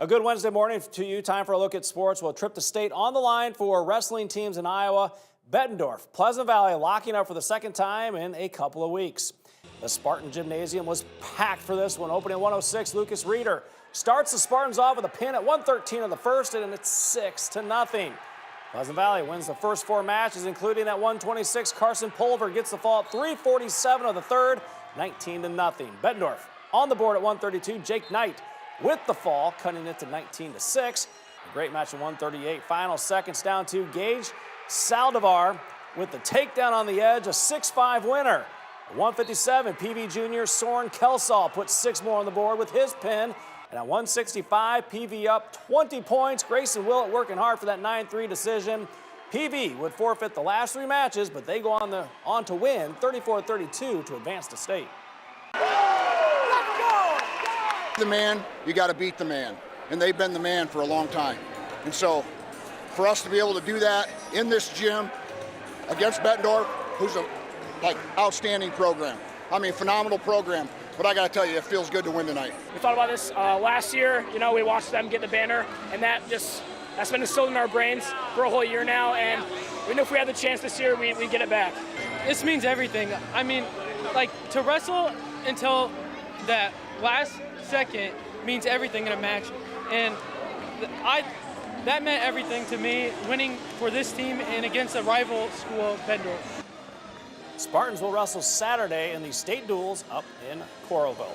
A good Wednesday morning to you. Time for a look at sports. We'll trip the state on the line for wrestling teams in Iowa. Bettendorf, Pleasant Valley locking up for the second time in a couple of weeks. The Spartan Gymnasium was packed for this one. Opening 106, Lucas Reeder starts the Spartans off with a pin at 1:13 of the first, and it's 6-0. Pleasant Valley wins the first four matches, including at 126. Carson Pulver gets the fall at 3:47 of the third, 19-0. Bettendorf on the board at 132. Jake Knight with the fall, cutting it to 19-6. A great match at 138. Final seconds down to Gage Saldivar with the takedown on the edge, a 6-5 winner. At 157, PV Jr. Soren Kelsall puts 6 more on the board with his pin. And at 165, PV up 20 points. Grayson Willett working hard for that 9-3 decision. PV would forfeit the last 3 matches, but they go on to win 34-32 to advance to state. The man, you got to beat the man. And they've been the man for a long time. And so for us to be able to do that in this gym against Bettendorf, who's a outstanding program. I mean, phenomenal program. But I got to tell you, it feels good to win tonight. We thought about this last year. You know, we watched them get the banner, and that's been instilled in our brains for a whole year now. And we knew if we had the chance this year, we'd get it back. This means everything. I mean, to wrestle until that last second means everything in a match. And that meant everything to me, winning for this team and against a rival school, Bettendorf. Spartans will wrestle Saturday in the state duels up in Coralville.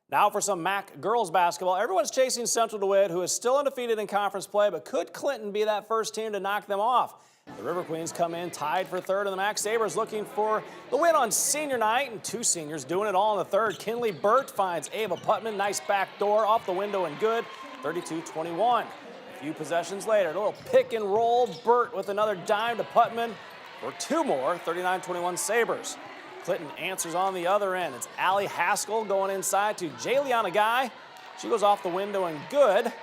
Now for some MAC girls basketball. Everyone's chasing Central DeWitt, who is still undefeated in conference play, but could Clinton be that first team to knock them off? The River Queens come in tied for third, and the MAC Sabres looking for the win on senior night, and 2 seniors doing it all in the third. Kinley Burt finds Ava Putman. Nice back door off the window and good, 32-21. A few possessions later, a little pick and roll. Burt with another dime to Putman for 2 more, 39-21 Sabres. Clinton answers on the other end. It's Allie Haskell going inside to Jayliana Guy. She goes off the window and good.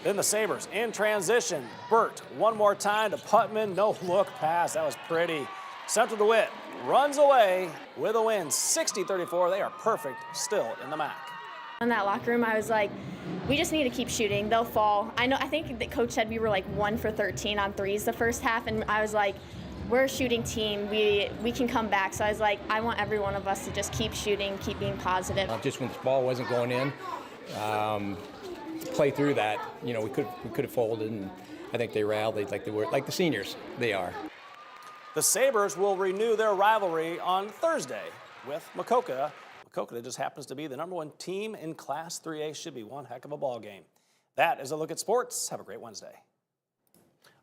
Then the Sabres in transition. Burt one more time to Putman. No look pass. That was pretty. Central DeWitt runs away with a win, 60-34. They are perfect still in the MAC. In that locker room, I was like, we just need to keep shooting. They'll fall. I think the coach said we were 1 for 13 on threes the first half, and I was like, we're a shooting team. We can come back. So I was like, I want every one of us to just keep shooting, keep being positive. Just when the ball wasn't going in, play through that. You know, we could have folded, and I think they rallied like the seniors. They are. The Sabres will renew their rivalry on Thursday with Maquoketa. Maquoketa just happens to be the #1 team in Class 3A. Should be one heck of a ball game. That is a look at sports. Have a great Wednesday.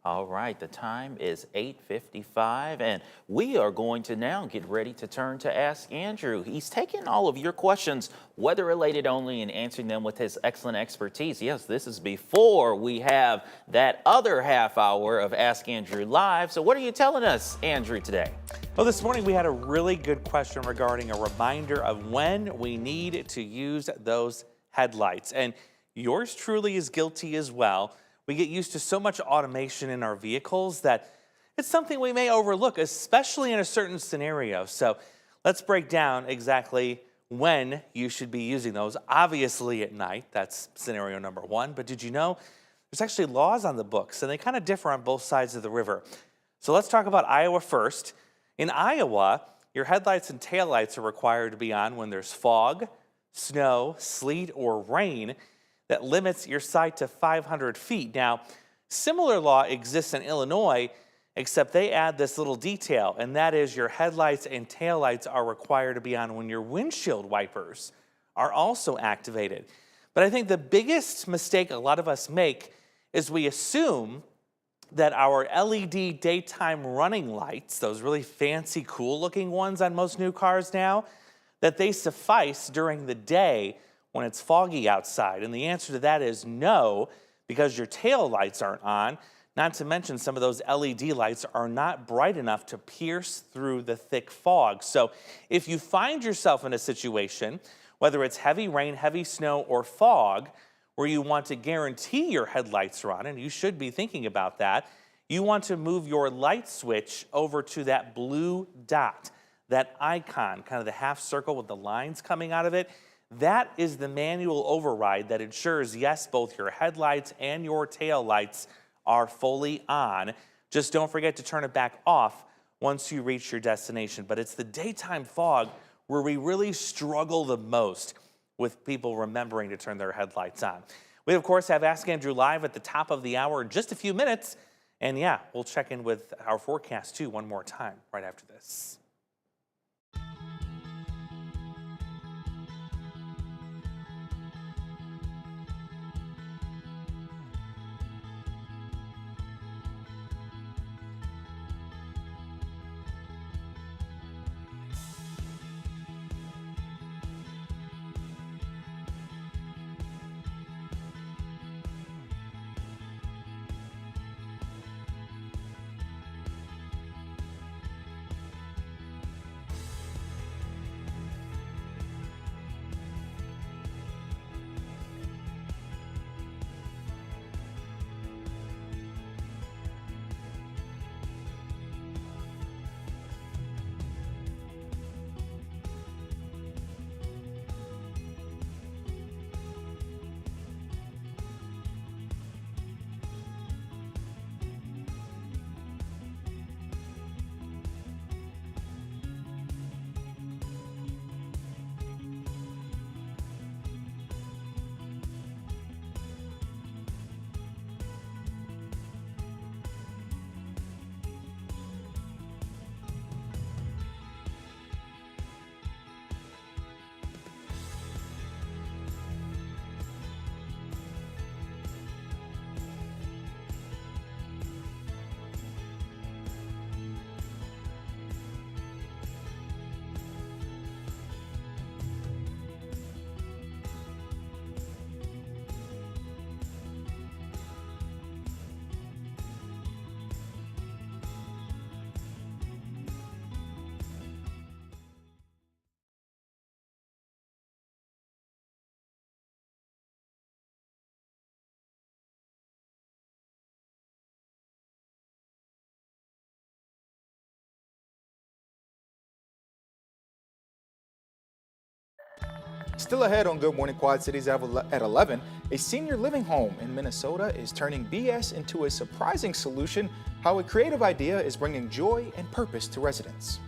All right, the time is 8:55, and we are going to now get ready to turn to Ask Andrew. He's taking all of your questions, weather-related only, and answering them with his excellent expertise. Yes, this is before we have that other half hour of Ask Andrew Live. So what are you telling us, Andrew, today? Well, this morning we had a really good question regarding a reminder of when we need to use those headlights. And yours truly is guilty as well. We get used to so much automation in our vehicles that it's something we may overlook, especially in a certain scenario. So let's break down exactly when you should be using those. Obviously at night, that's scenario number 1. But did you know there's actually laws on the books, and they kind of differ on both sides of the river. So let's talk about Iowa first. In Iowa, your headlights and taillights are required to be on when there's fog, snow, sleet, or rain that limits your sight to 500 feet. Now, similar law exists in Illinois, except they add this little detail, and that is your headlights and taillights are required to be on when your windshield wipers are also activated. But I think the biggest mistake a lot of us make is we assume that our LED daytime running lights, those really fancy, cool-looking ones on most new cars now, that they suffice during the day when it's foggy outside. And the answer to that is no, because your tail lights aren't on. Not to mention some of those LED lights are not bright enough to pierce through the thick fog. So if you find yourself in a situation, whether it's heavy rain, heavy snow, or fog, where you want to guarantee your headlights are on, and you should be thinking about that, you want to move your light switch over to that blue dot, that icon, kind of the half circle with the lines coming out of it. That is the manual override that ensures, yes, both your headlights and your tail lights are fully on. Just don't forget to turn it back off once you reach your destination. But it's the daytime fog where we really struggle the most with people remembering to turn their headlights on. We, of course, have Ask Andrew Live at the top of the hour in just a few minutes. And yeah, we'll check in with our forecast too one more time right after this. Still ahead on Good Morning Quad Cities at 11, a senior living home in Minnesota is turning BS into a surprising solution, how a creative idea is bringing joy and purpose to residents.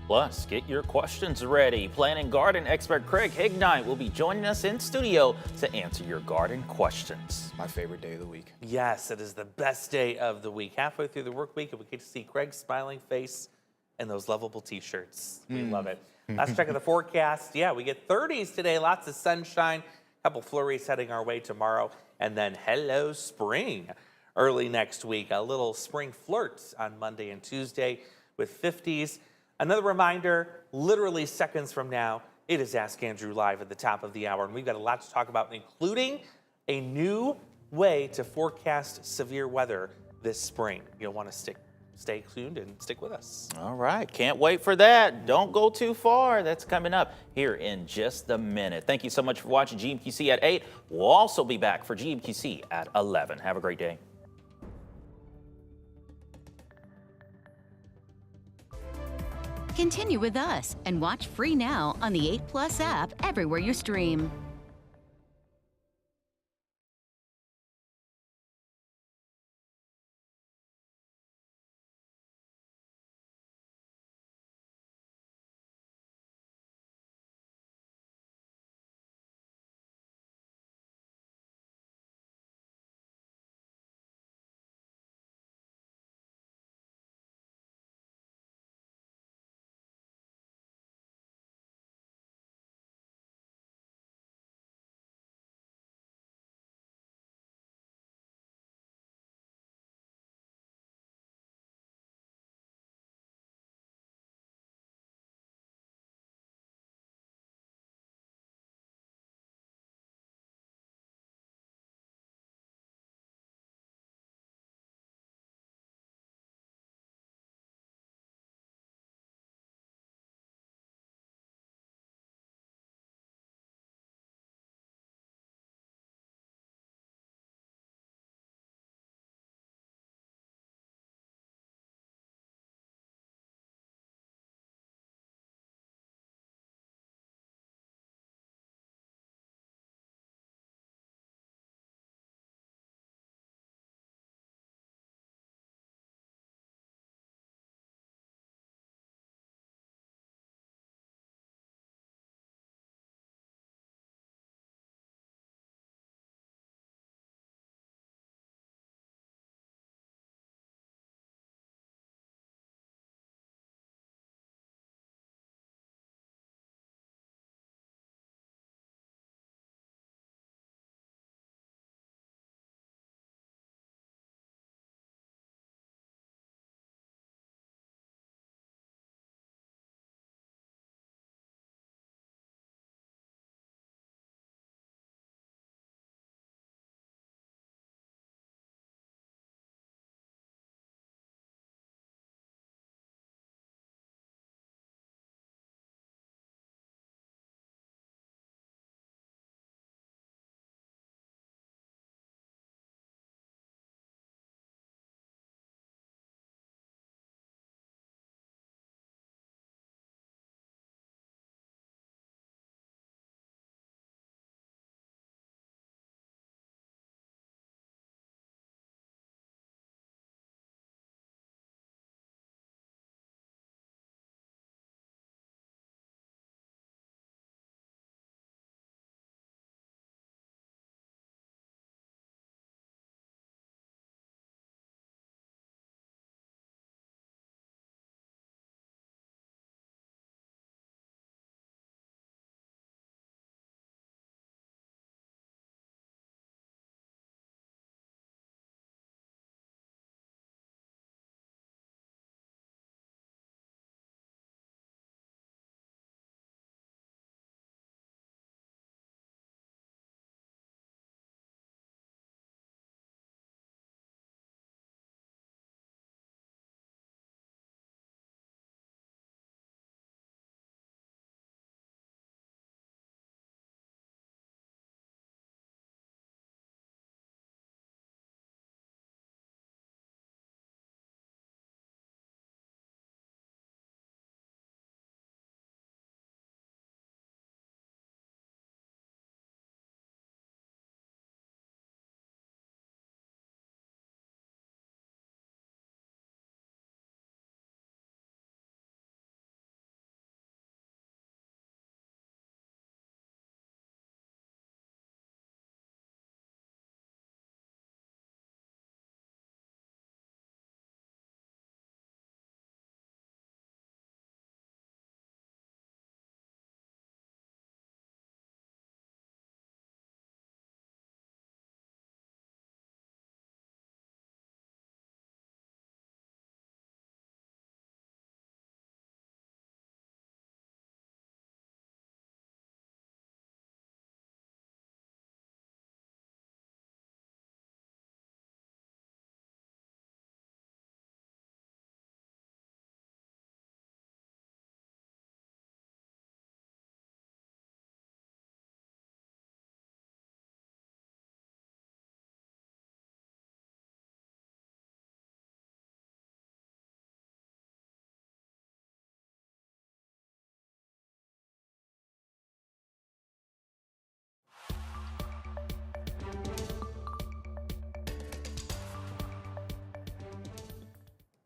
Plus, get your questions ready. Plant and garden expert Craig Hignite will be joining us in studio to answer your garden questions. My favorite day of the week. Yes, it is the best day of the week. Halfway through the work week, and we get to see Craig's smiling face and those lovable t-shirts. We love it. Last check of the forecast. Yeah, we get 30s today, lots of sunshine, a couple flurries heading our way tomorrow, and then hello spring early next week. A little spring flirt on Monday and Tuesday with 50s. Another reminder, literally seconds from now, it is Ask Andrew Live at the top of the hour, and we've got a lot to talk about, including a new way to forecast severe weather this spring. You'll want to stay tuned and stick with us. All right, can't wait for that. Don't go too far. That's coming up here in just a minute. Thank you so much for watching GMQC at 8. We'll also be back for GMQC at 11. Have a great day. Continue with us and watch free now on the 8+ app everywhere you stream.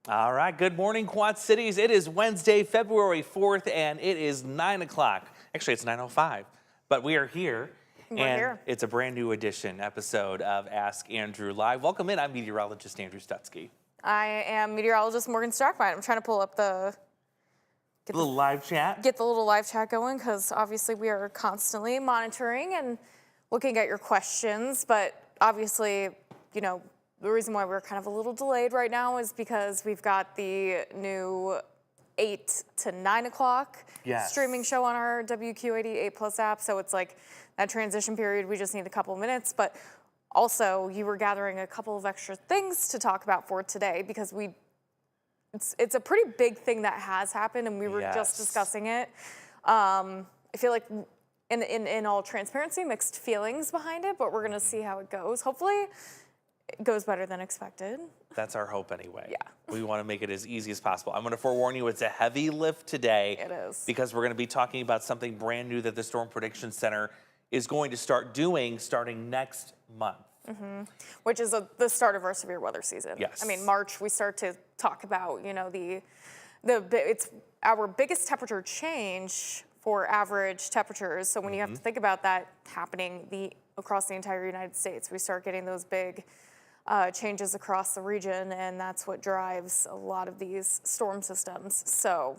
All right, good morning, Quad Cities. It is Wednesday, February 4th, and it is 9 o'clock. Actually, it's 9:05, but we are here. Here. It's a brand new episode of Ask Andrew Live. Welcome in. I'm meteorologist Andrew Stutzky. I am meteorologist Morgan Strackbine. I'm trying to pull up The little live chat. get the little live chat going because obviously we are constantly monitoring and looking at your questions. But obviously, you know, the reason why we're kind of a little delayed right now is because we've got the new 8 to 9 o'clock streaming show on our WQ80 8+ app. So it's like that transition period. We just need a couple minutes. But also, you were gathering a couple of extra things to talk about for today because it's a pretty big thing that has happened, and we were just discussing it. I feel like, in all transparency, mixed feelings behind it, but we're going to see how it goes. Hopefully, it goes better than expected. That's our hope anyway. Yeah. We want to make it as easy as possible. I'm going to forewarn you, it's a heavy lift today. It is. Because we're going to be talking about something brand new that the Storm Prediction Center is going to start doing starting next month. Which is the start of our severe weather season. Yes. I mean, March, we start to talk about, you know, it's our biggest temperature change for average temperatures. So when you have to think about that happening across the entire United States, we start getting those big changes across the region, and that's what drives a lot of these storm systems. So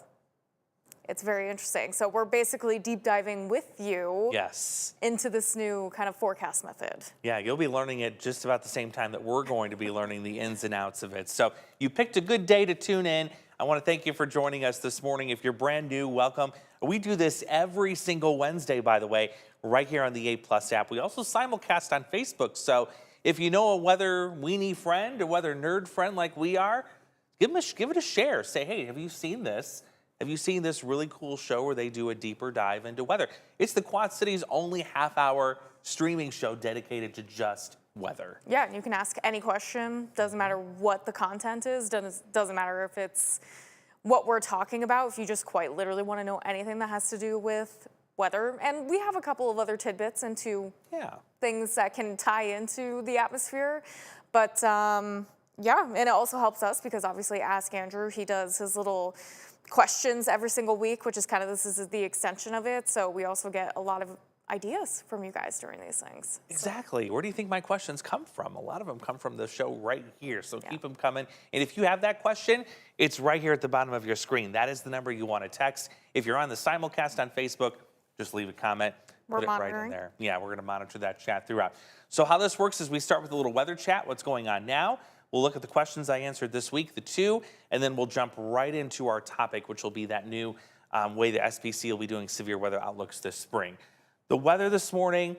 it's very interesting. So we're basically deep diving with you into this new kind of forecast method. Yeah, you'll be learning it just about the same time that we're going to be learning the ins and outs of it. So you picked a good day to tune in. I want to thank you for joining us this morning. If you're brand new, welcome. We do this every single Wednesday, by the way, right here on the 8+ app. We also simulcast on Facebook. So if you know a weather weenie friend or weather nerd friend like we are, give it a share. Say, hey, have you seen this? Have you seen this really cool show where they do a deeper dive into weather? It's the Quad Cities' only half-hour streaming show dedicated to just weather. Yeah, and you can ask any question. Doesn't matter what the content is. Doesn't matter if it's what we're talking about. If you just quite literally want to know anything that has to do with weather. And we have a couple of other tidbits into things that can tie into the atmosphere. But yeah, and it also helps us because obviously Ask Andrew, he does his little questions every single week, which is kind of, this is the extension of it. So we also get a lot of ideas from you guys during these things. Exactly. Where do you think my questions come from? A lot of them come from the show right here. So keep them coming. And if you have that question, it's right here at the bottom of your screen. That is the number you want to text. If you're on the simulcast on Facebook, just leave a comment. We're put monitoring. It right in there. Yeah, we're going to monitor that chat throughout. So how this works is we start with a little weather chat, what's going on now. We'll look at the questions I answered this week, the 2, and then we'll jump right into our topic, which will be that new way the SPC will be doing severe weather outlooks this spring. The weather this morning,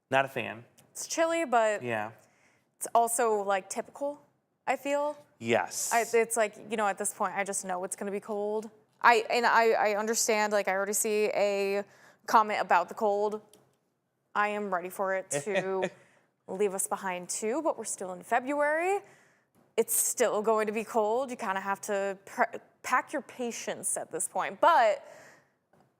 not a fan. It's chilly, but it's also like typical, I feel. Yes. It's like, you know, at this point, I just know it's going to be cold. I understand, like I already see a comment about the cold. I am ready for it to leave us behind too, but we're still in February. It's still going to be cold. You kind of have to pack your patience at this point. But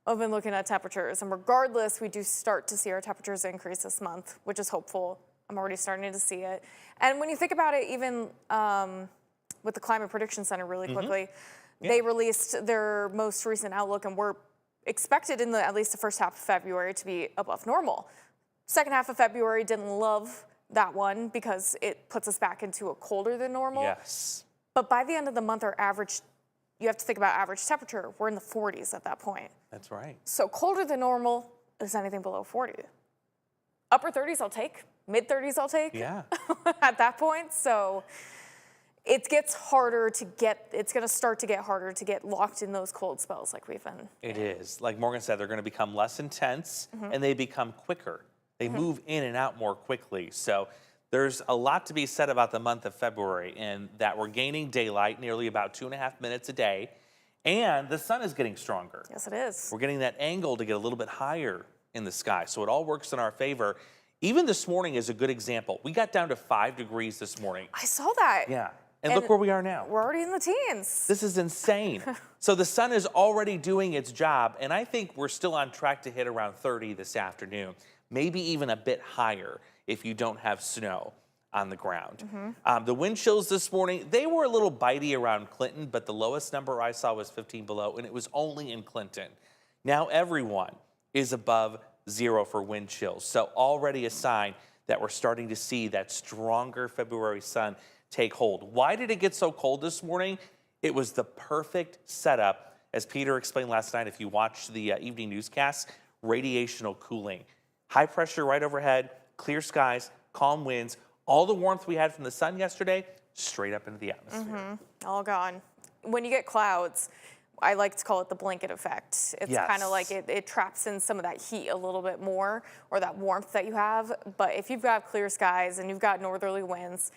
I've been looking at temperatures, and regardless, we do start to see our temperatures increase this month, which is hopeful. I'm already starting to see it. And when you think about it, even with the Climate Prediction Center really quickly, they released their most recent outlook, and we're expected in at least the first half of February to be above normal. Second half of February, didn't love that one because it puts us back into a colder than normal. Yes. But by the end of the month, our average, you have to think about average temperature. We're in the 40s at that point. That's right. So colder than normal is anything below 40. Upper 30s I'll take. Mid 30s I'll take. Yeah. At that point. So it gets harder to get, it's going to start to get harder to get locked in those cold spells like we've been. It is. Like Morgan said, they're going to become less intense and they become quicker. They move in and out more quickly. So there's a lot to be said about the month of February, and that we're gaining daylight nearly about 2.5 minutes a day, and the sun is getting stronger. Yes, it is. We're getting that angle to get a little bit higher in the sky. So it all works in our favor. Even this morning is a good example. We got down to 5 degrees this morning. I saw that. Yeah. And look where we are now. We're already in the teens. This is insane. So the sun is already doing its job, and I think we're still on track to hit around 30 this afternoon, maybe even a bit higher if you don't have snow. on the ground. The wind chills this morning, they were a little bitey around Clinton, but the lowest number I saw was 15 below, and it was only in Clinton. Now everyone is above 0 for wind chills, so already a sign that we're starting to see that stronger February sun take hold. Why did it get so cold this morning? It was the perfect setup, as Peter explained last night, if you watched the evening newscast, radiational cooling. High pressure right overhead, clear skies, calm winds, all the warmth we had from the sun yesterday, straight up into the atmosphere. All gone. When you get clouds, I like to call it the blanket effect. It's Yes. kind of like it traps in some of that heat a little bit more, or that warmth that you have. But if you've got clear skies and you've got northerly winds,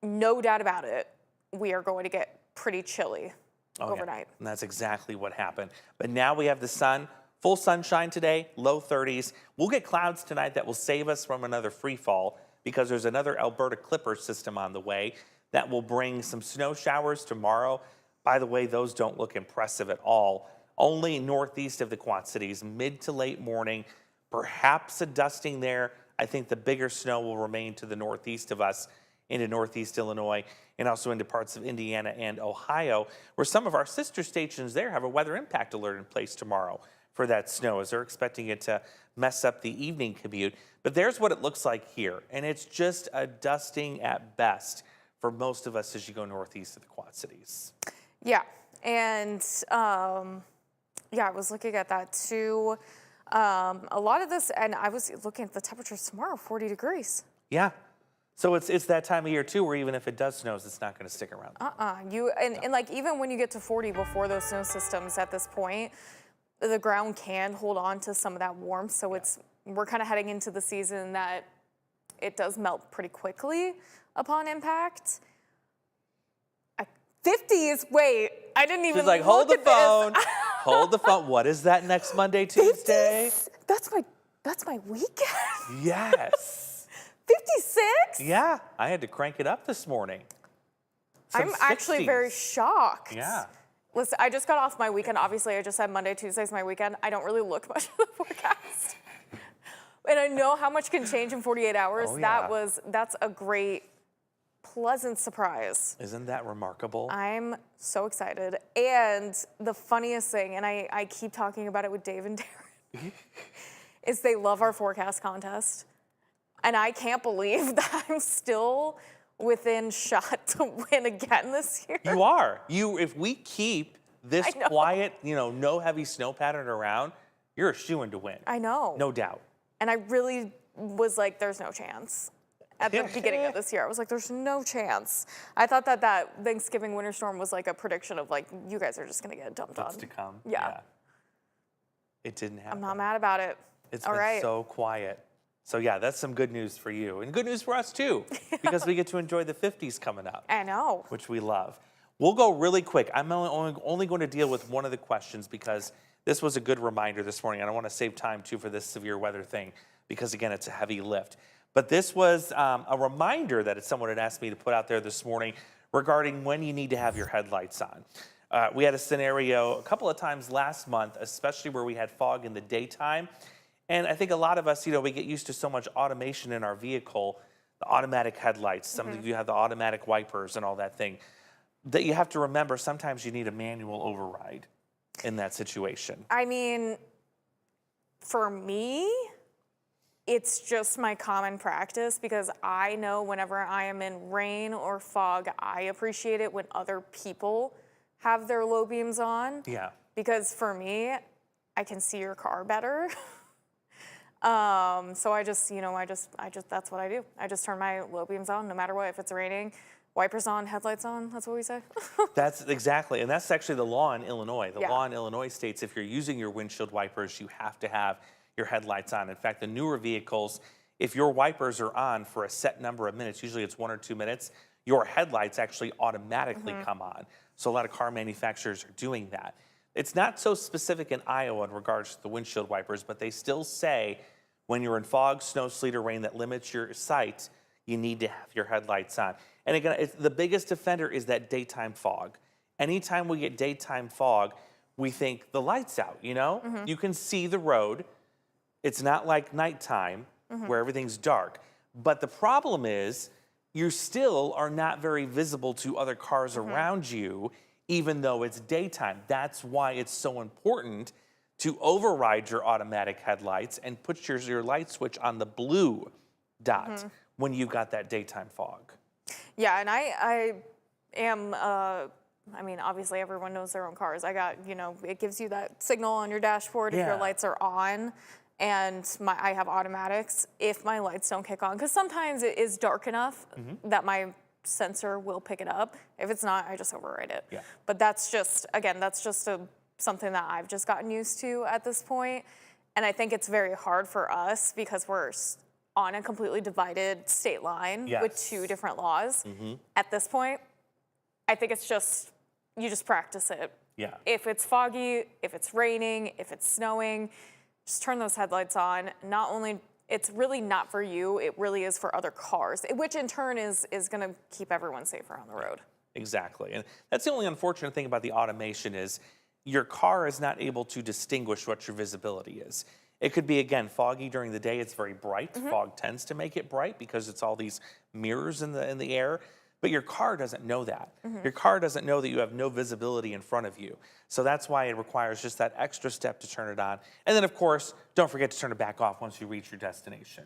no doubt about it, we are going to get pretty chilly overnight. And that's exactly what happened. But now we have the sun, full sunshine today, low 30s. We'll get clouds tonight that will save us from another free fall because there's another Alberta Clipper system on the way that will bring some snow showers tomorrow. By the way, those don't look impressive at all. Only northeast of the Quad Cities, mid to late morning, perhaps a dusting there. I think the bigger snow will remain to the northeast of us, into northeast Illinois, and also into parts of Indiana and Ohio, where some of our sister stations there have a weather impact alert in place tomorrow for that snow, as they're expecting it to mess up the evening commute. But there's what it looks like here, and it's just a dusting at best for most of us as you go northeast of the Quad Cities. Yeah, and yeah, I was looking at that too. A lot of this, and I was looking at the temperatures tomorrow, 40 degrees. Yeah. So it's that time of year too, where even if it does snow, it's not going to stick around. And like even when you get to 40 before those snow systems at this point, the ground can hold on to some of that warmth. So we're kind of heading into the season that it does melt pretty quickly upon impact. 50 is, wait, I didn't even She's like, look hold the at this. phone, hold the phone. What is that next Monday, Tuesday? 50s? That's my weekend. Yes. 56? Yeah, I had to crank it up this morning. Some I'm actually 60s. very shocked. Yeah. Listen, I just got off my weekend. Obviously, I just said Monday, Tuesday's my weekend. I don't really look much at the forecast. And I know how much can change in 48 hours. Oh, yeah. That's a great, pleasant surprise. Isn't that remarkable? I'm so excited. And the funniest thing, and I keep talking about it with Dave and Darren, is they love our forecast contest. And I can't believe that I'm still within shot to win again this year. You are. If we keep this I know. quiet, no heavy snow pattern around, you're a shoo-in to win. I know. No doubt. And I really was like, there's no chance. At the beginning of this year, I was like, there's no chance. I thought that Thanksgiving winter storm was like a prediction of like, you guys are just going to get dumped on. What's to come. Yeah. It didn't happen. I'm not mad about it. It's All been right. so quiet. So yeah, that's some good news for you. And good news for us too, because we get to enjoy the 50s coming up. I know. Which we love. We'll go really quick. I'm only going to deal with one of the questions because this was a good reminder this morning. And I want to save time too for this severe weather thing because again, it's a heavy lift. But this was a reminder that someone had asked me to put out there this morning regarding when you need to have your headlights on. We had a scenario a couple of times last month, especially where we had fog in the daytime. And I think a lot of us, we get used to so much automation in our vehicle, the automatic headlights, some of you have the automatic wipers and all that thing, that you have to remember sometimes you need a manual override in that situation. I mean, for me, it's just my common practice because I know whenever I am in rain or fog, I appreciate it when other people have their low beams on. Yeah. Because for me, I can see your car better. So I just, that's what I do. I just turn my low beams on no matter what. If it's raining, wipers on, headlights on, that's what we say. That's exactly, and that's actually the law in Illinois. The Yeah. law in Illinois states if you're using your windshield wipers, you have to have your headlights on. In fact, the newer vehicles, if your wipers are on for a set number of minutes, usually it's 1 or 2 minutes, your headlights actually automatically come on. So a lot of car manufacturers are doing that. It's not so specific in Iowa in regards to the windshield wipers, but they still say when you're in fog, snow, sleet, or rain that limits your sight, you need to have your headlights on. And again, the biggest offender is that daytime fog. Anytime we get daytime fog, we think the light's out, You can see the road. It's not like nighttime where everything's dark. But the problem is you still are not very visible to other cars around you, even though it's daytime. That's why it's so important to override your automatic headlights and put your light switch on the blue dot when you've got that daytime fog. Yeah, and I am, I mean, obviously everyone knows their own cars. I got, it gives you that signal on your dashboard if your lights are on, and I have automatics if my lights don't kick on, because sometimes it is dark enough that my sensor will pick it up. If it's not, I just override it. Yeah. But that's just, again, that's just something that I've just gotten used to at this point. And I think it's very hard for us because we're on a completely divided state line with two different laws. At this point, I think it's just, you just practice it. Yeah. If it's foggy, if it's raining, if it's snowing, just turn those headlights on. Not only, it's really not for you, it really is for other cars, which in turn is gonna keep everyone safer on the road. Exactly. And that's the only unfortunate thing about the automation is your car is not able to distinguish what your visibility is. It could be, again, foggy during the day. It's very bright. Fog tends to make it bright because it's all these mirrors in the air. But your car doesn't know that. Your car doesn't know that you have no visibility in front of you. So that's why it requires just that extra step to turn it on. And then, of course, don't forget to turn it back off once you reach your destination.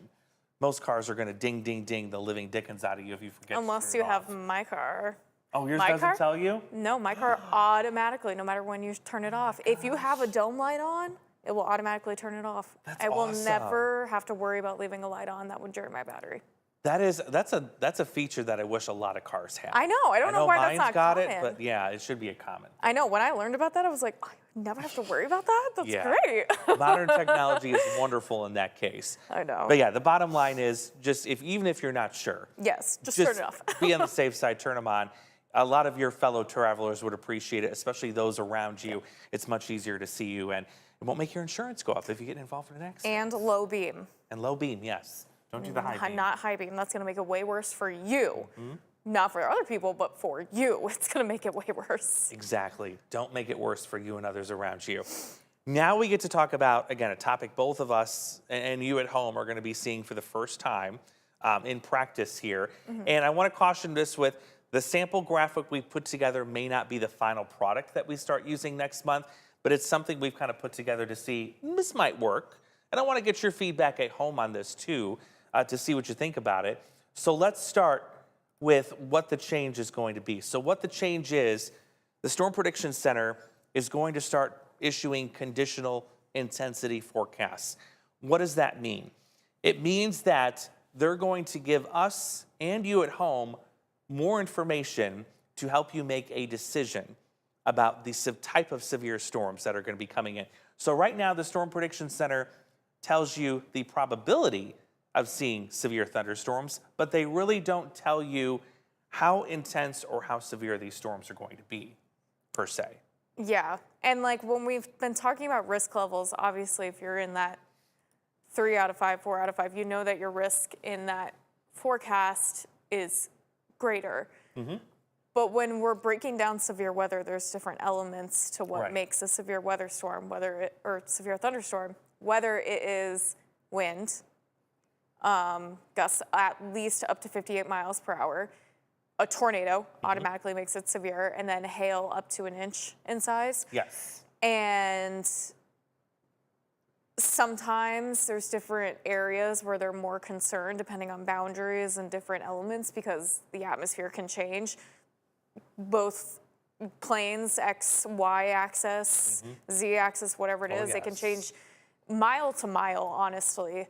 Most cars are going to ding, ding, ding the living dickens out of you if you forget Unless to turn you it have off. my car. Oh, yours My doesn't car? tell you? No, my car automatically, no matter when you turn it off. If you have a dome light on, it will automatically turn it off. That's I will awesome. never have to worry about leaving a light on. That would drain my battery. That's a feature that I wish a lot of cars have. I know. I don't know why that's mine's not got common. it, but yeah, it should be a common. I know. When I learned about that, I was like, oh, I never have to worry about that? That's Yeah. great. Modern technology is wonderful in that case. I know. But yeah, the bottom line is just even if you're not sure, Yes, just turn it off. be on the safe side, turn them on. A lot of your fellow travelers would appreciate it, especially those around you. It's much easier to see you, and it won't make your insurance go up if you get involved in an accident. And low beam. And low beam, yes. Don't do the high beam. Not high beam. That's going to make it way worse for you. Not for other people, but for you. It's going to make it way worse. Exactly. Don't make it worse for you and others around you. Now we get to talk about, again, a topic both of us and you at home are going to be seeing for the first time in practice here. And I want to caution this with the sample graphic we put together may not be the final product that we start using next month, but it's something we've kind of put together to see this might work. And I want to get your feedback at home on this too, to see what you think about it. So let's start with what the change is going to be. So what the change is, the Storm Prediction Center is going to start issuing conditional intensity forecasts. What does that mean? It means that they're going to give us and you at home more information to help you make a decision about the type of severe storms that are going to be coming in. So right now, the Storm Prediction Center tells you the probability of seeing severe thunderstorms, but they really don't tell you how intense or how severe these storms are going to be, per se. Yeah. And like when we've been talking about risk levels, obviously if you're in that 3 out of 5, 4 out of 5, you know that your risk in that forecast is greater. But when we're breaking down severe weather, there's different elements to what makes a severe weather storm, or severe thunderstorm, whether it is wind, gusts at least up to 58 miles per hour. A tornado automatically makes it severe, and then hail up to an inch in size. Yes. And sometimes there's different areas where they're more concerned depending on boundaries and different elements because the atmosphere can change. Both planes, X, Y axis, Z axis, whatever it is, it can change mile to mile, honestly.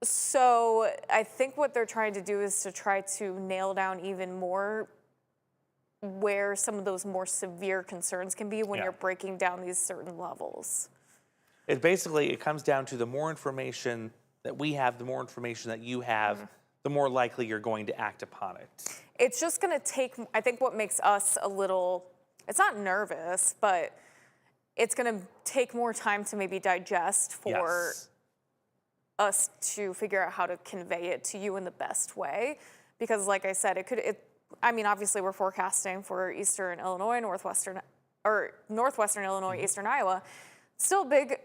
So I think what they're trying to do is to try to nail down even more where some of those more severe concerns can be when you're breaking down these certain levels. It comes down to the more information that we have, the more information that you have, the more likely you're going to act upon it. It's just going to take, I think what makes us a little, it's not nervous, but it's going to take more time to maybe digest for us to figure out how to convey it to you in the best way. Because like I said, I mean, obviously we're forecasting for Eastern Illinois, Northwestern Illinois, Eastern Iowa. Still big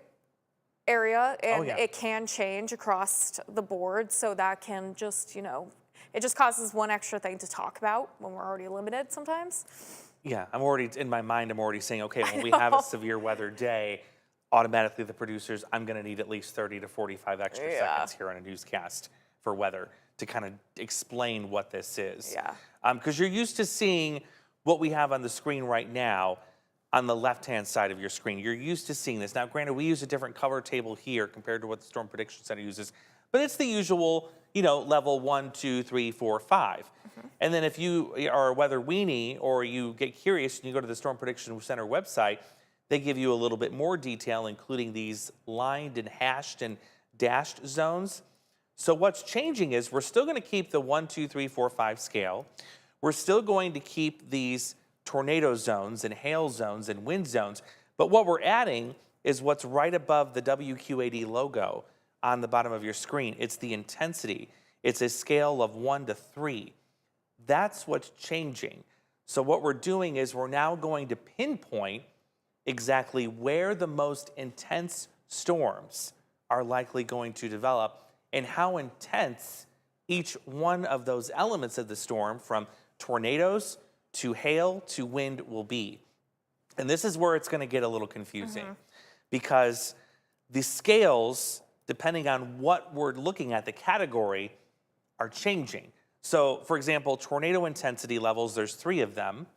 area, and yeah. it can change across the board. So that can just, it just causes one extra thing to talk about when we're already limited sometimes. Yeah, I'm already, in my mind, I'm already saying, okay, when we have a severe weather day, automatically the producers, I'm going to need at least 30 to 45 extra seconds here on a newscast for weather to kind of explain what this is. Yeah. Because you're used to seeing what we have on the screen right now on the left-hand side of your screen. You're used to seeing this. Now, granted, we use a different color table here compared to what the Storm Prediction Center uses, but it's the usual, level 1, 2, 3, 4, 5. And then if you are a weather weenie or you get curious and you go to the Storm Prediction Center website, they give you a little bit more detail, including these lined and hashed and dashed zones. So what's changing is we're still going to keep the 1, 2, 3, 4, 5 scale. We're still going to keep these tornado zones and hail zones and wind zones. But what we're adding is what's right above the WQAD logo on the bottom of your screen. It's the intensity. It's a scale of 1 to 3. That's what's changing. So what we're doing is we're now going to pinpoint exactly where the most intense storms are likely going to develop and how intense each one of those elements of the storm, from tornadoes to hail to wind, will be. And this is where it's going to get a little confusing because the scales, depending on what we're looking at, the category, are changing. So, for example, tornado intensity levels, there's 3 of them.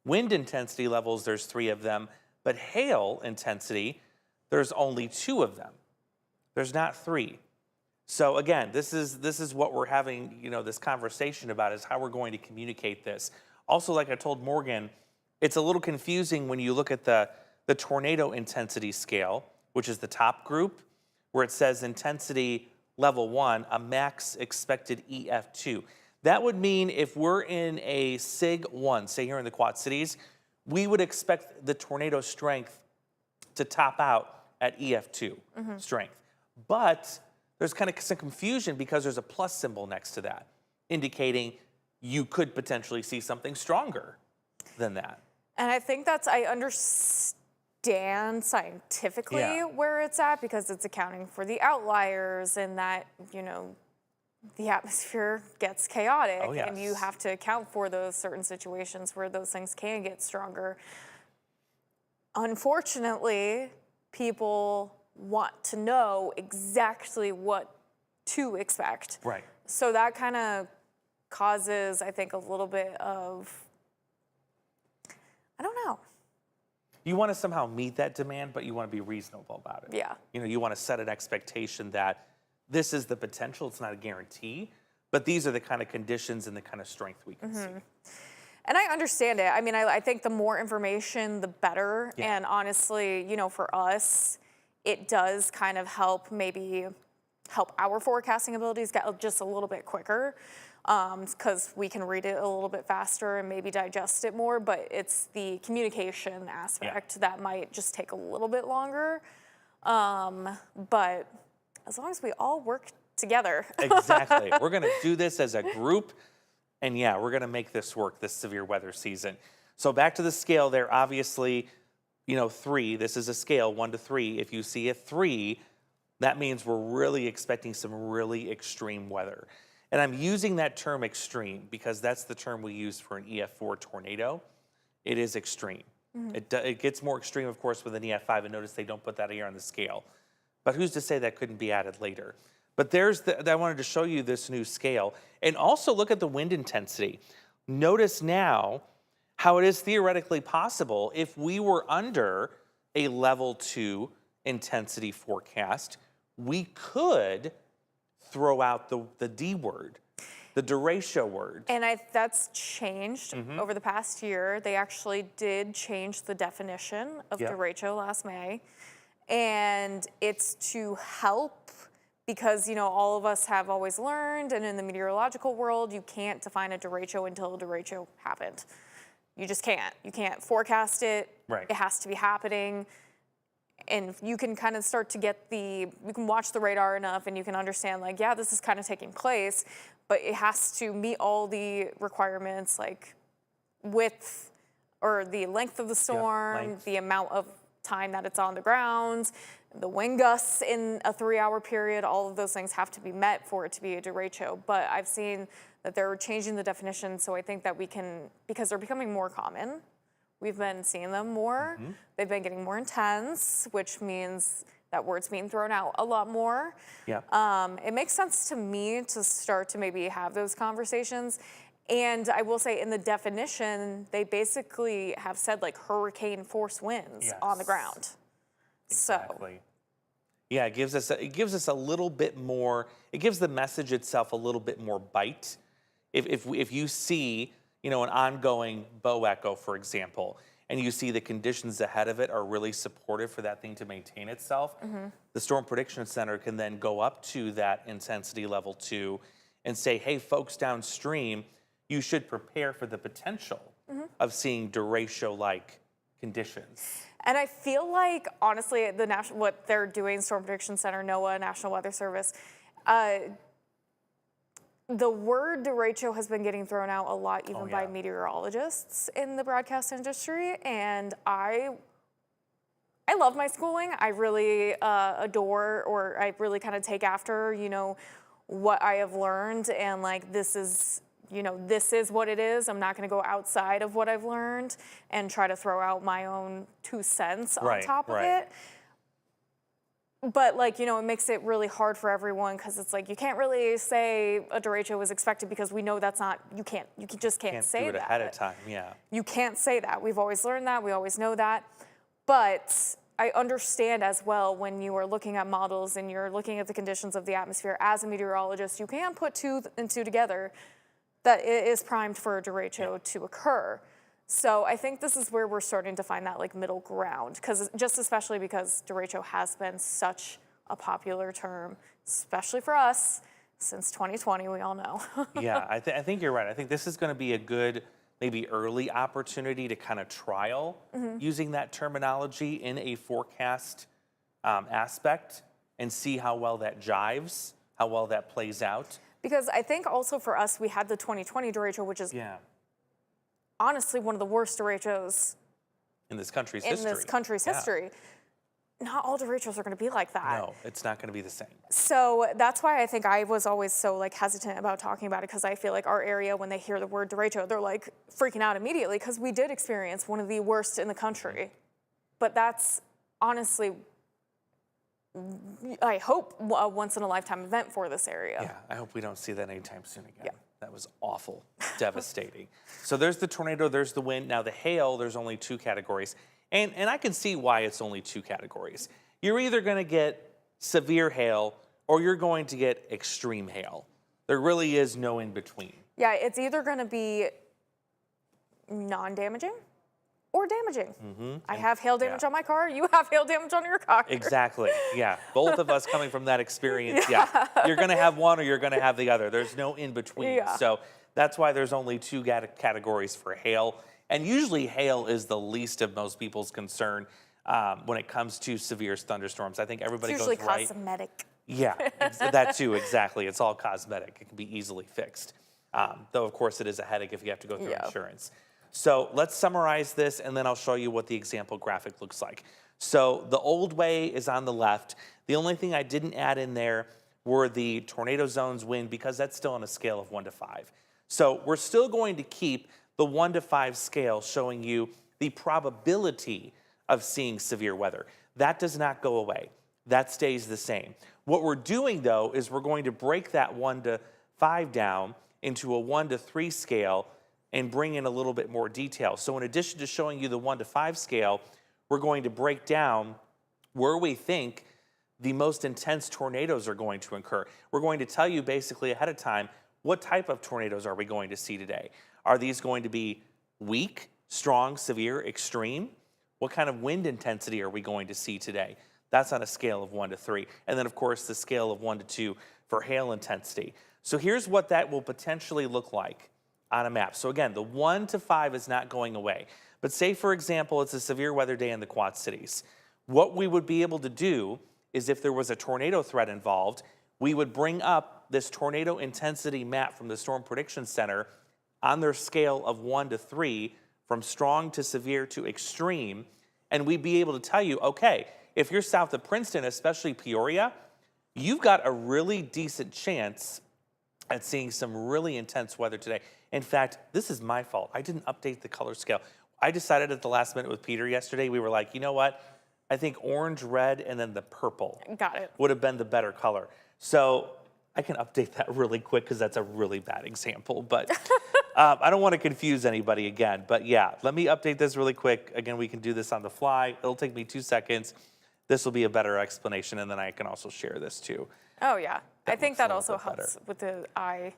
Wind intensity levels, there's 3 of them. But hail intensity, there's only 2 of them. There's not 3. So again, this is what we're having, this conversation about, is how we're going to communicate this. Also, like I told Morgan, it's a little confusing when you look at the tornado intensity scale, which is the top group, where it says intensity level 1, a max expected EF2. That would mean if we're in a SIG 1, say here in the Quad Cities, we would expect the tornado strength to top out at EF2 strength. But there's kind of some confusion because there's a plus symbol next to that, indicating you could potentially see something stronger than that. And I think I understand scientifically where it's at, because it's accounting for the outliers and that, the atmosphere gets chaotic, and you have to account for those certain situations where those things can get stronger. Unfortunately, people want to know exactly what to expect. Right. So that kind of causes, I think, a little bit of, I don't know. You want to somehow meet that demand, but you want to be reasonable about it. Yeah. You want to set an expectation that this is the potential. It's not a guarantee, but these are the kind of conditions and the kind of strength we can see. And I understand it. I mean, I think the more information, the better. Yeah. And honestly, for us, it does kind of help our forecasting abilities get just a little bit quicker, because we can read it a little bit faster and maybe digest it more. But it's the communication aspect that might just take a little bit longer. But as long as we all work together. Exactly. We're going to do this as a group. And we're going to make this work this severe weather season. So back to the scale there, obviously, 3, this is a scale 1 to 3. If you see a 3, that means we're really expecting some really extreme weather. And I'm using that term extreme because that's the term we use for an EF4 tornado. It is extreme. It gets more extreme, of course, with an EF5, and notice they don't put that here on the scale. But who's to say that couldn't be added later? But I wanted to show you this new scale. And also look at the wind intensity. Notice now how it is theoretically possible, if we were under a level 2 intensity forecast, we could throw out the D word, the derecho word. And that's changed over the past year. They actually did change the definition of derecho last May. And it's to help, because, all of us have always learned, and in the meteorological world, you can't define a derecho until a derecho happened. You just can't. You can't forecast it. Right. It has to be happening. And you can kind of start to you can watch the radar enough and you can understand, this is kind of taking place, but it has to meet all the requirements, like width or the length of the storm, the amount of time that it's on the ground, the wind gusts in a 3-hour period, all of those things have to be met for it to be a derecho. But I've seen that they're changing the definition, so I think that we can, because they're becoming more common, we've been seeing them more. They've been getting more intense, which means that word's being thrown out a lot more. Yeah. It makes sense to me to start to maybe have those conversations. And I will say in the definition, they basically have said like hurricane force winds on the ground. Exactly. Yeah, it gives us a little bit more, it gives the message itself a little bit more bite. If you see, an ongoing bow echo, for example, and you see the conditions ahead of it are really supportive for that thing to maintain itself, the Storm Prediction Center can then go up to that intensity level 2 and say, hey, folks downstream, you should prepare for the potential of seeing derecho-like conditions. And I feel like, honestly, what they're doing, Storm Prediction Center, NOAA, National Weather Service, the word derecho has been getting thrown out a lot, even by meteorologists in the broadcast industry. And I love my schooling. I really adore, or I really kind of take after, what I have learned. And like, this is what it is. I'm not going to go outside of what I've learned and try to throw out my own 2 cents on top of it. But like, it makes it really hard for everyone, because it's like, you can't really say a derecho was expected, because we know that's not, you just can't say do it that. ahead of time, yeah. You can't say that. We've always learned that. We always know that. But I understand as well, when you are looking at models and you're looking at the conditions of the atmosphere as a meteorologist, you can put 2 and 2 together, that it is primed for a derecho to occur. So I think this is where we're starting to find that like middle ground, because especially because derecho has been such a popular term, especially for us since 2020, we all know. Yeah, I think you're right. I think this is going to be a good, maybe early opportunity to kind of trial using that terminology in a forecast aspect and see how well that jives, how well that plays out. Because I think also for us, we had the 2020 derecho, which is honestly one of the worst derechos in this country's history. Not all derechos are going to be like that. No, it's not going to be the same. So that's why I think I was always so like hesitant about talking about it, because I feel like our area, when they hear the word derecho, they're like freaking out immediately, because we did experience one of the worst in the country. But that's honestly, I hope, a once-in-a-lifetime event for this area. Yeah, I hope we don't see that anytime soon again. Yeah. That was awful, devastating. So there's the tornado, there's the wind. Now the hail, there's only 2 categories. And I can see why it's only 2 categories. You're either going to get severe hail or you're going to get extreme hail. There really is no in between. Yeah, it's either going to be non-damaging or damaging. I have hail damage on my car. You have hail damage on your car. Exactly. Yeah. Both of us coming from that experience. Yeah. You're going to have one or you're going to have the other. There's no in between. Yeah. So that's why there's only 2 categories for hail. And usually hail is the least of most people's concern when it comes to severe thunderstorms. I think everybody goes right. It's usually cosmetic. Yeah, that too, exactly. It's all cosmetic. It can be easily fixed. Though, of course, it is a headache if you have to go through insurance. So let's summarize this, and then I'll show you what the example graphic looks like. So the old way is on the left. The only thing I didn't add in there were the tornado zones wind, because that's still on a scale of 1 to 5. So we're still going to keep the 1 to 5 scale showing you the probability of seeing severe weather. That does not go away. That stays the same. What we're doing, though, is we're going to break that 1 to 5 down into a 1 to 3 scale and bring in a little bit more detail. So in addition to showing you the 1 to 5 scale, we're going to break down where we think the most intense tornadoes are going to occur. We're going to tell you basically ahead of time, what type of tornadoes are we going to see today? Are these going to be weak, strong, severe, extreme? What kind of wind intensity are we going to see today? That's on a scale of 1 to 3. And then, of course, the scale of 1 to 2 for hail intensity. So here's what that will potentially look like on a map. So again, the 1 to 5 is not going away. But say, for example, it's a severe weather day in the Quad Cities. What we would be able to do is, if there was a tornado threat involved, we would bring up this tornado intensity map from the Storm Prediction Center on their scale of 1 to 3, from strong to severe to extreme, and we'd be able to tell you, okay, if you're south of Princeton, especially Peoria, you've got a really decent chance at seeing some really intense weather today. In fact, this is my fault. I didn't update the color scale. I decided at the last minute with Peter yesterday, we were like, you know what? I think orange, red, and then the purple Got it. would have been the better color. So I can update that really quick because that's a really bad example. But I don't want to confuse anybody again. But yeah, let me update this really quick. Again, we can do this on the fly. It'll take me 2 seconds. This will be a better explanation, and then I can also share this too. Oh, yeah. I think looks that a also little bit helps with the eye.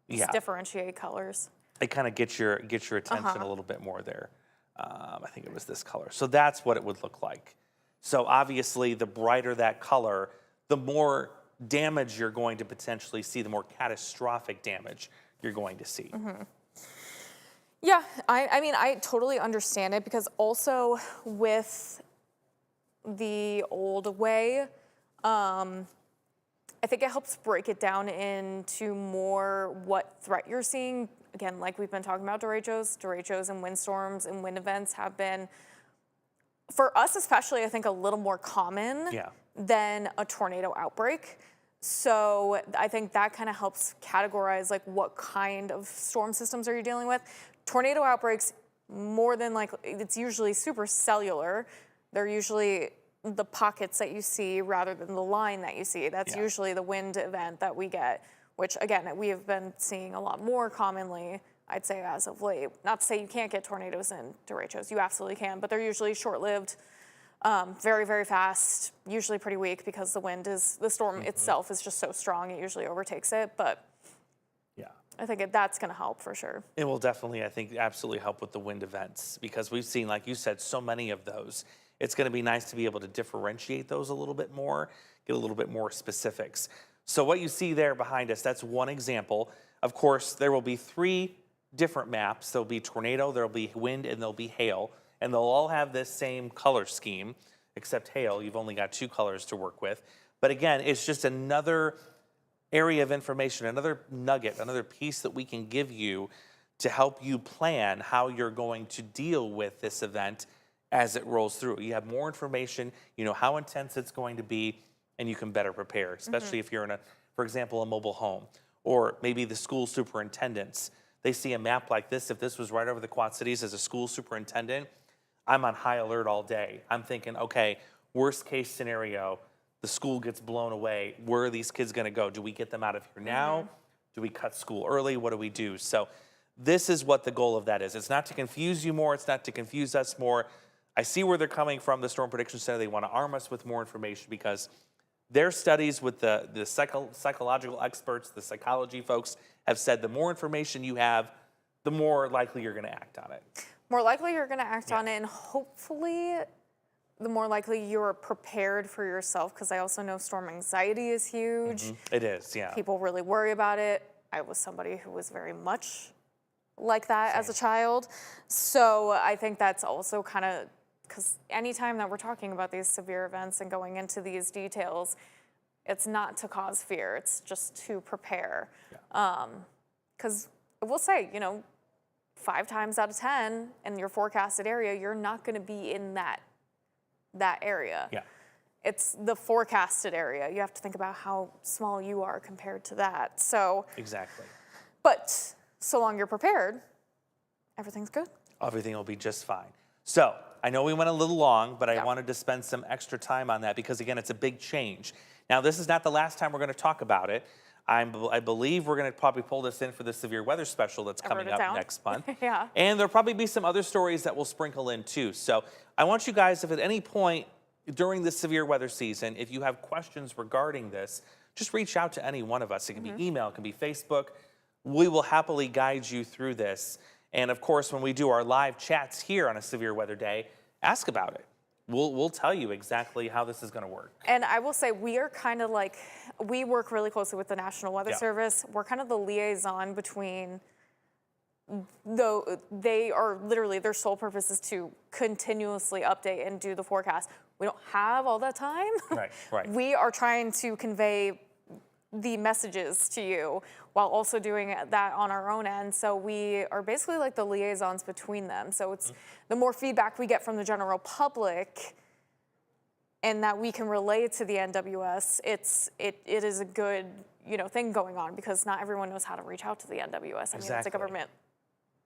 Yeah, Differentiate colors. it kind of gets your attention a little bit more there. I think it was this color. So that's what it would look like. So obviously, the brighter that color, the more damage you're going to potentially see, the more catastrophic damage you're going to see. Yeah, I mean, I totally understand it because also with the old way, I think it helps break it down into more what threat you're seeing. Again, like we've been talking about derechos and windstorms and wind events have been, for us especially, I think a little more common than a tornado outbreak. So I think that kind of helps categorize like what kind of storm systems are you dealing with. Tornado outbreaks, more than likely, it's usually super cellular. They're usually the pockets that you see rather than the line that you see. That's usually the wind event that we get, which again, we have been seeing a lot more commonly, I'd say, as of late. Not to say you can't get tornadoes and derechos, you absolutely can, but they're usually short-lived, very, very fast, usually pretty weak because the storm itself is just so strong, it usually overtakes it, but I think that's gonna help for sure. It will definitely, I think, absolutely help with the wind events because we've seen, like you said, so many of those. It's going to be nice to be able to differentiate those a little bit more, get a little bit more specifics. So what you see there behind us, that's one example. Of course, there will be 3 different maps. There'll be tornado, there'll be wind, and there'll be hail. And they'll all have this same color scheme, except hail. You've only got 2 colors to work with. But again, it's just another area of information, another nugget, another piece that we can give you to help you plan how you're going to deal with this event as it rolls through. You have more information, you know how intense it's going to be, and you can better prepare, especially if you're in for example, a mobile home, or maybe the school superintendents. They see a map like this. If this was right over the Quad Cities as a school superintendent, I'm on high alert all day. I'm thinking, okay, worst case scenario, the school gets blown away. Where are these kids gonna go? Do we get them out of here now? Do we cut school early? What do we do? So this is what the goal of that is. It's not to confuse you more. It's not to confuse us more. I see where they're coming from, the Storm Prediction Center. They want to arm us with more information because their studies with the psychological experts, the psychology folks, have said the more information you have, the more likely you're going to act on it. More likely you're going to act on it, and hopefully the more likely you're prepared for yourself, because I also know storm anxiety is huge. It is, yeah. People really worry about it. I was somebody who was very much like that as a child. So I think that's also kind of, because anytime that we're talking about these severe events and going into these details, it's not to cause fear, it's just to prepare. Because I will say, 5 times out of 10 in your forecasted area, you're not going to be in that area. It's the forecasted area. You have to think about how small you are compared to that. So exactly. But so long you're prepared, everything's good. Everything will be just fine. So I know we went a little long, but I wanted to spend some extra time on that because, again, it's a big change. Now, this is not the last time we're going to talk about it. I believe we're going to probably pull this in for the severe weather special that's coming up next month. And there'll probably be some other stories that we'll sprinkle in too. So I want you guys, if at any point during this severe weather season, if you have questions regarding this, just reach out to any one of us. It can be email, it can be Facebook. We will happily guide you through this. And of course, when we do our live chats here on a severe weather day, ask about it. We'll tell you exactly how this is going to work. And I will say we are kind of like, we work really closely with the National Weather Service. We're kind of the liaison between, though they are literally, their sole purpose is to continuously update and do the forecast. We don't have all that time. Right. We are trying to convey the messages to you while also doing that on our own end. So we are basically like the liaisons between them. So it's the more feedback we get from the general public and that we can relay to the NWS, it is a good, you know, thing going on, because not everyone knows how to reach out to the NWS. I mean, it's a government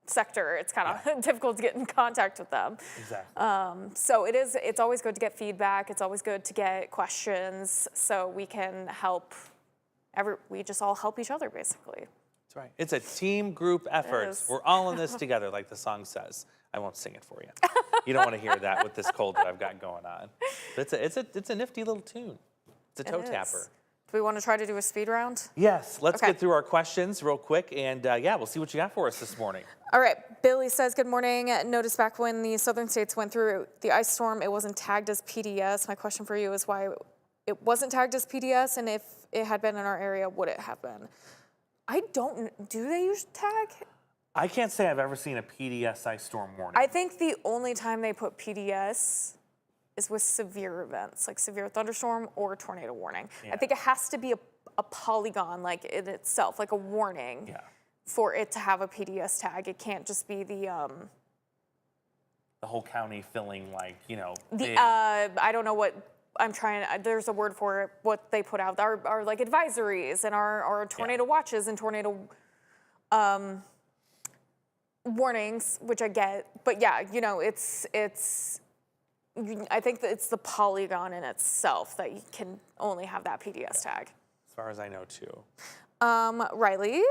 sector. It's kind of difficult to get in contact with them. Exactly. So it's always good to get feedback. It's always good to get questions so we can help. We just all help each other, basically. That's right. It's a team group effort. is. We're all in this together, like the song says. I won't sing it for you. You don't want to hear that with this cold that I've got going on. But it's a nifty little tune. It's a toe tapper. Do we want to try to do a speed round? Yes, let's Okay. get through our questions real quick, and yeah, we'll see what you got for us this morning. All right, Billy says, good morning. Noticed back when the southern states went through the ice storm, it wasn't tagged as PDS. My question for you is why it wasn't tagged as PDS, and if it had been in our area, would it have been? Do they use tag? I can't say I've ever seen a PDS ice storm warning. I think the only time they put PDS is with severe events, like severe thunderstorm or tornado warning. I think it has to be a polygon, like in itself, like a warning, for it to have a PDS tag. It can't just be the whole county filling, like, you know, big. I don't know what I'm trying. There's a word for it. What they put out are like advisories and our tornado watches and tornado warnings, which I get. But yeah, you know, it's. I think that it's the polygon in itself that you can only have that PDS tag. As far as I know, too. Riley,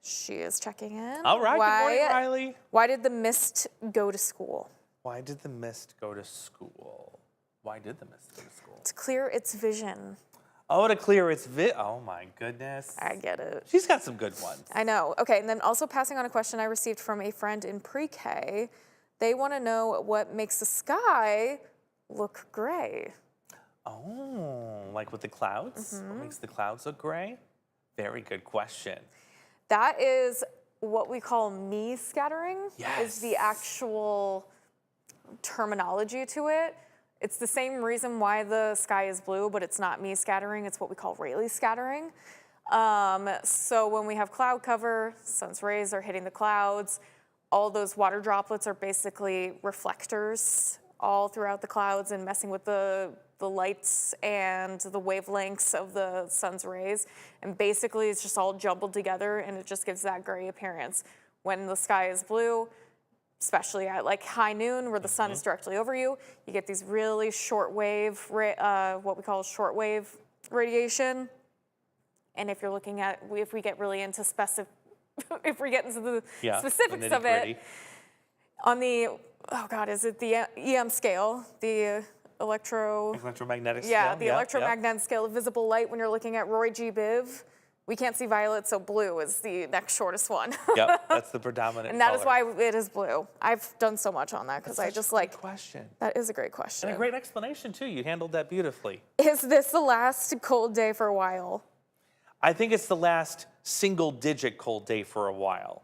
she is checking in. All right, good morning, Riley. Why did the mist go to school? Why did the mist go to school? Why did the mist go to school? To clear its vision. Oh, to clear its oh my goodness. I get it. She's got some good ones. I know. Okay, and then also passing on a question I received from a friend in pre-K. They want to know what makes the sky look gray. Oh, like with the clouds? What makes the clouds look gray? Very good question. That is what we call me scattering. Yes. Is the actual terminology to it. It's the same reason why the sky is blue, but it's not me scattering. It's what we call Rayleigh scattering. So when we have cloud cover, sun's rays are hitting the clouds. All those water droplets are basically reflectors all throughout the clouds and messing with the lights and the wavelengths of the sun's rays. And basically it's just all jumbled together and it just gives that gray appearance. When the sky is blue, especially at like high noon where the sun is directly over you, you get these really short wave, what we call short wave radiation. And if you're looking at, if we get really into if we get into the specifics of it, on the, oh God, is it the EM scale, the electromagnetic scale? Yeah, the electromagnetic scale of visible light when you're looking at Roy G. Biv. We can't see violet, so blue is the next shortest one. Yep, that's the predominant And that is color. why it is blue. I've done so much on that because I just like. Question. That is a great question. And a great explanation, too. You handled that beautifully. Is this the last cold day for a while? I think it's the last single-digit cold day for a while.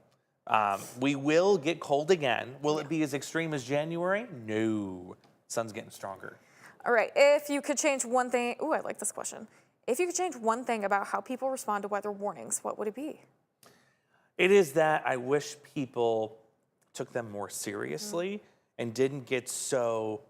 We will get cold again. Will it be as extreme as January? No. Sun's getting stronger. All right. If you could change one thing. Ooh, I like this question. If you could change one thing about how people respond to weather warnings, what would it be? It is that I wish people took them more seriously and didn't get so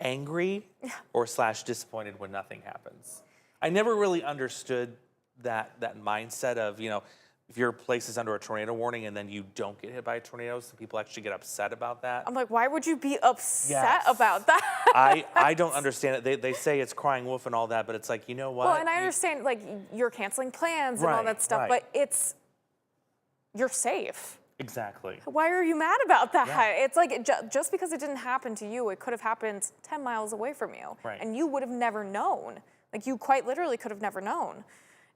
angry or / disappointed when nothing happens. I never really understood that mindset of, you know, if your place is under a tornado warning and then you don't get hit by a tornado, some people actually get upset about that. I'm like, why would you be upset about that? I don't understand it. They say it's crying wolf and all that, but it's like, you know what? Well, and I understand, like, you're canceling plans and all that stuff, but you're safe. Exactly. Why are you mad about that? Yeah. It's like, just because it didn't happen to you, it could have happened 10 miles away from you. Right. And you would have never known. Like, you quite literally could have never known.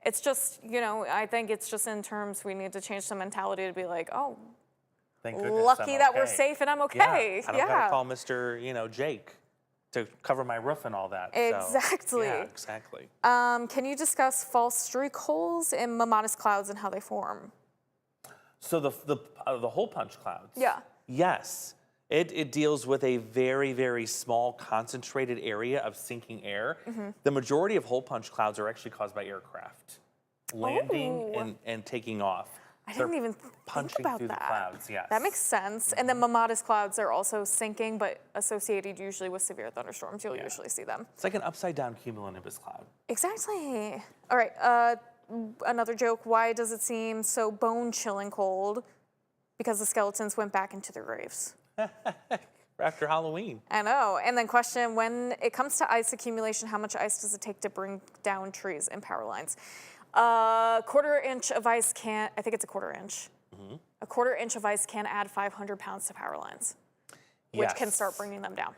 It's just, you know, I think it's just in terms we need to change the mentality to be like, oh, thank goodness lucky I'm that we're okay. safe and I'm okay. I don't gotta call Mr. You know, Jake to cover my roof and all that. Exactly. So, yeah, exactly. Can you discuss false streak holes in Mammatus clouds and how they form? So the hole punch clouds. Yeah. Yes. It deals with a very, very small concentrated area of sinking air. The majority of hole punch clouds are actually caused by aircraft. landing and taking off. I didn't even think punching about through that. the clouds, yes. That makes sense. And then Mammatus clouds are also sinking, but associated usually with severe thunderstorms. You'll usually see them. It's like an upside-down cumulonimbus cloud. Exactly. All right. Another joke. Why does it seem so bone-chilling cold? Because the skeletons went back into their graves. After Halloween. I know. And then question, when it comes to ice accumulation, how much ice does it take to bring down trees and power lines? A quarter inch of ice can, I think it's a quarter inch. A quarter inch of ice can add 500 pounds to power lines, which can start bringing them down.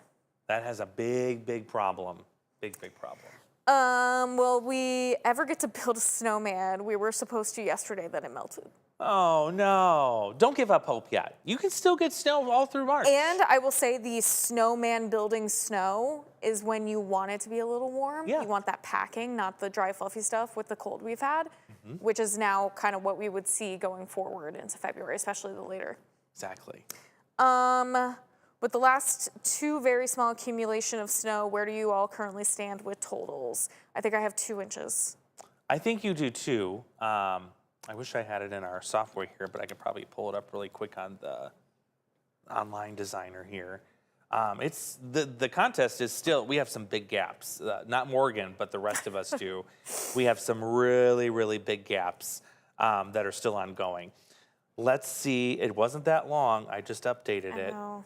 That has a big, big problem. Big problem. Will we ever get to build a snowman? We were supposed to yesterday, then it melted. Oh, no. Don't give up hope yet. You can still get snow all through March. And I will say the snowman building snow is when you want it to be a little warm. Yeah. You want that packing, not the dry, fluffy stuff with the cold we've had, which is now kind of what we would see going forward into February, especially the later. Exactly. With the last 2 very small accumulation of snow, where do you all currently stand with totals? I think I have 2 inches. I think you do too. I wish I had it in our software here, but I could probably pull it up really quick on the online designer here. It's the contest is still, we have some big gaps. Not Morgan, but the rest of us do. We have some really, really big gaps that are still ongoing. Let's see, it wasn't that long. I just updated it. know.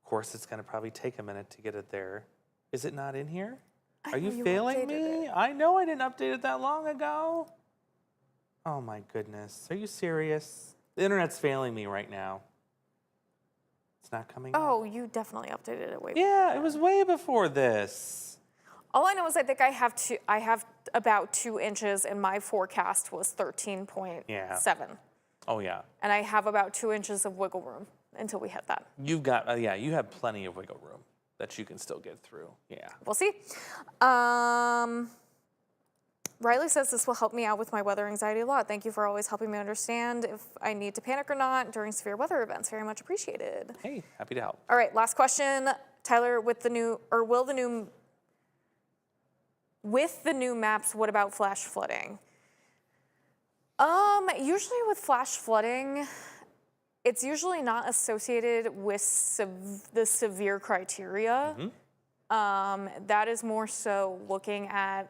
Of course, it's gonna probably take a minute to get it there. Is it not in here? I Are know you you failing updated me? it. I know I didn't update it that long ago. Oh my goodness, are you serious? The internet's failing me right now. It's not coming up. Oh, you definitely updated it way Yeah, it was way before this. All I know is I think I have about 2 inches, and my forecast was 13.7. Oh yeah. And I have about 2 inches of wiggle room until we hit that. You've got, yeah, you have plenty of wiggle room that you can still get through. Yeah. We'll see. Riley says this will help me out with my weather anxiety a lot. Thank you for always helping me understand if I need to panic or not during severe weather events. Very much appreciated. Hey, happy to help. All right, last question. Tyler, with the new maps, what about flash flooding? Usually with flash flooding, it's usually not associated with the severe criteria. That is more so looking at,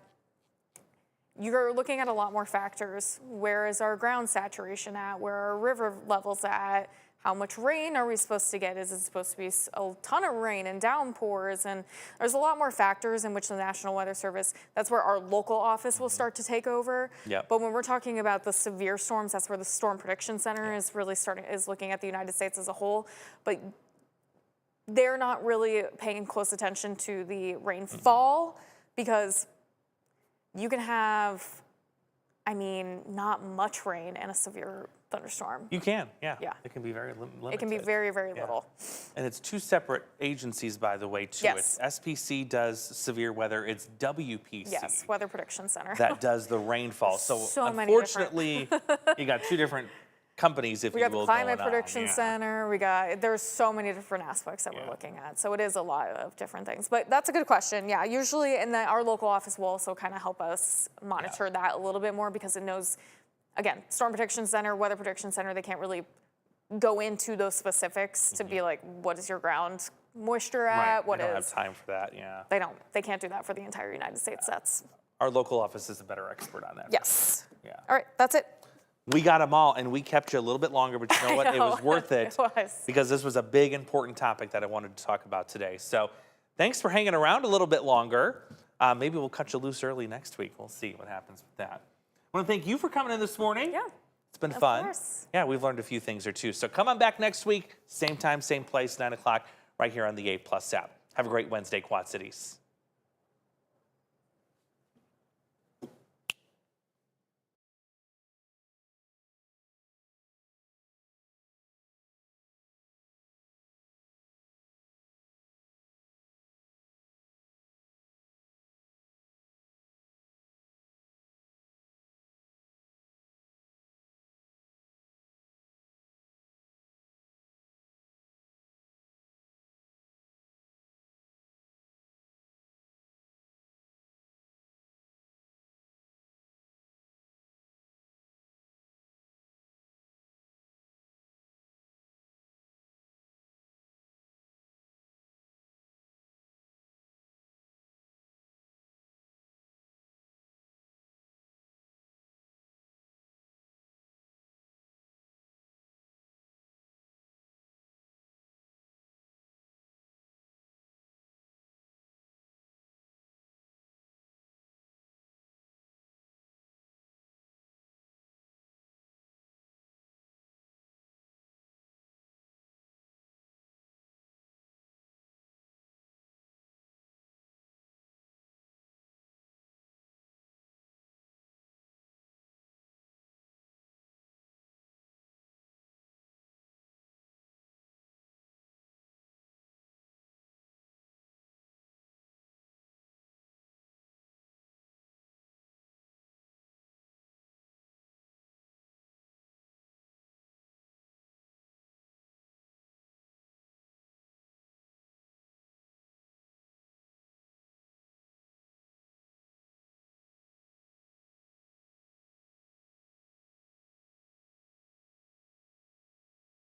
you're looking at a lot more factors. Where is our ground saturation at? Where are river levels at? How much rain are we supposed to get? Is it supposed to be a ton of rain and downpours? And there's a lot more factors in which the National Weather Service, that's where our local office will start to take over. Yep. But when we're talking about the severe storms, that's where the Storm Prediction Center is really looking at the United States as a whole. But they're not really paying close attention to the rainfall because you can have, not much rain and a severe thunderstorm. You can, yeah. Yeah. It can be very limited. It can be very, very little. And it's 2 separate agencies, by the way, too. Yes. It's SPC does severe weather. It's WPC. Yes, Weather Prediction Center. That does the rainfall. So many unfortunately, you got 2 different companies, if We you got will, the Climate going on. Prediction Yeah. Center. There's so many different aspects that we're looking at. So it is a lot of different things. But that's a good question. Yeah, usually, and then our local office will also kind of help us monitor that a little bit more because it knows, again, Storm Prediction Center, Weather Prediction Center, they can't really go into those specifics to be like, what is your ground moisture at? Right. What they don't is? have time for that, yeah. They don't. They can't do that for the entire United States. That's Our local office is a better expert on that. yes. Yeah. All right, that's it. We got them all, and we kept you a little bit longer, but you know what? It was worth it. It was. Because this was a big, important topic that I wanted to talk about today. So thanks for hanging around a little bit longer. Maybe we'll cut you loose early next week. We'll see what happens with that. I want to thank you for coming in this morning. Yeah. It's been fun. course. Yeah, we've learned a few things or two. So come on back next week, same time, same place, 9 o'clock, right here on the 8 Plus app. Have a great Wednesday, Quad Cities.